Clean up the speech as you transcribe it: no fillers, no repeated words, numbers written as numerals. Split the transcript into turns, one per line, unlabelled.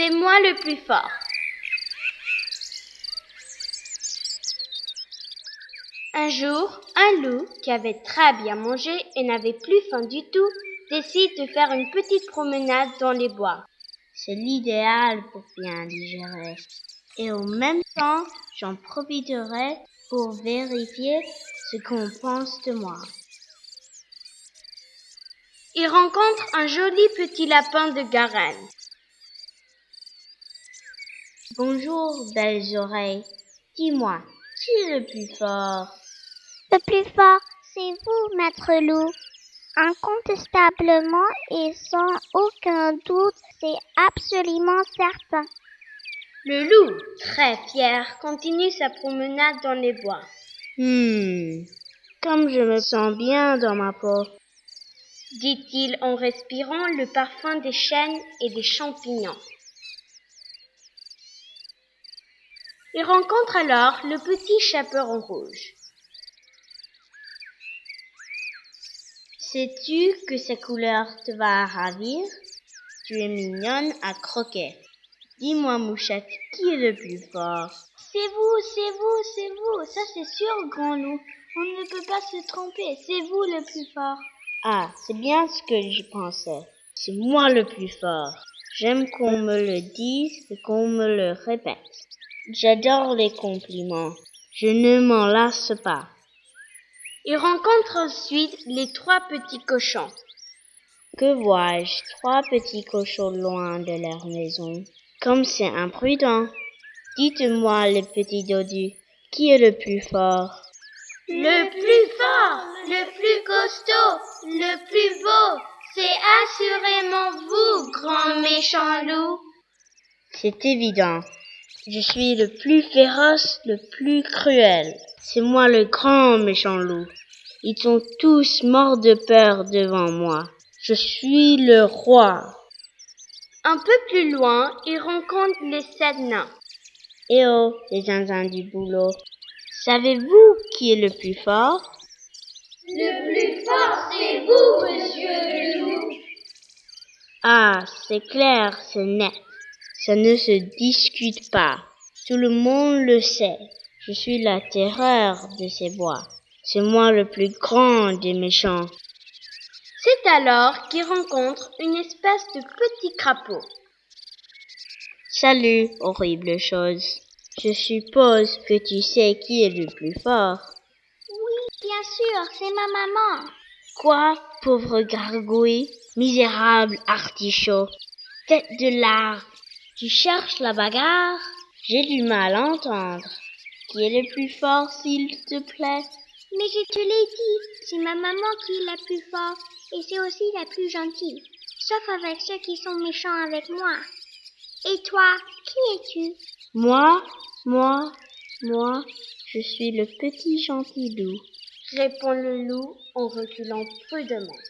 C'est moi le plus fort. Un jour, un loup qui avait très bien mangé et n'avait plus faim du tout, décide de faire une petite promenade dans les bois.
C'est l'idéal pour bien digérer. Et en même temps, j'en profiterai pour vérifier ce qu'on pense de moi.
Il rencontre un joli petit lapin de Garenne.
Bonjour, belles oreilles. Dis-moi, qui est le plus fort?
Le plus fort, c'est vous, maître loup. Incontestablement et sans aucun doute, c'est absolument certain.
Le loup, très fier, continue sa promenade dans les bois.
Comme je me sens bien dans ma peau,
dit-il en respirant le parfum des chênes et des champignons. Il rencontre alors le petit chaperon rouge.
Sais-tu que sa couleur te va ravir? Tu es mignonne à croquer. Dis-moi, mouchette, qui est le plus fort?
C'est vous, ça c'est sûr, grand loup. On ne peut pas se tromper, c'est vous le plus fort.
Ah, c'est bien ce que je pensais. C'est moi le plus fort. J'aime qu'on me le dise et qu'on me le répète. J'adore les compliments. Je ne m'en lasse pas.
Il rencontre ensuite les 3 petits cochons.
Que vois-je? 3 petits cochons loin de leur maison. Comme c'est imprudent. Dites-moi, les petits dodus, qui est le plus fort?
Le plus fort, le plus costaud, le plus beau, c'est assurément vous, grand méchant loup.
C'est évident. Je suis le plus féroce, le plus cruel. C'est moi le grand méchant loup. Ils sont tous morts de peur devant moi. Je suis le roi.
Un peu plus loin, il rencontre les 7 nains.
Eh oh, les zinzins du boulot. Savez-vous qui est le plus fort?
Le plus fort, c'est vous, monsieur le loup.
Ah, c'est clair, c'est net. Ça ne se discute pas. Tout le monde le sait. Je suis la terreur de ces bois. C'est moi le plus grand des méchants.
C'est alors qu'il rencontre une espèce de petit crapaud.
Salut, horrible chose. Je suppose que tu sais qui est le plus fort.
Oui, bien sûr, c'est ma maman.
Quoi, pauvre gargouille, misérable artichaut, tête de larve, tu cherches la bagarre? J'ai du mal à entendre. Qui est le plus fort, s'il te plaît?
Mais je te l'ai dit, c'est ma maman qui est la plus forte et c'est aussi la plus gentille, sauf avec ceux qui sont méchants avec moi. Et toi, qui es-tu?
Moi, je suis le petit gentil loup.
Répond le loup en reculant prudemment.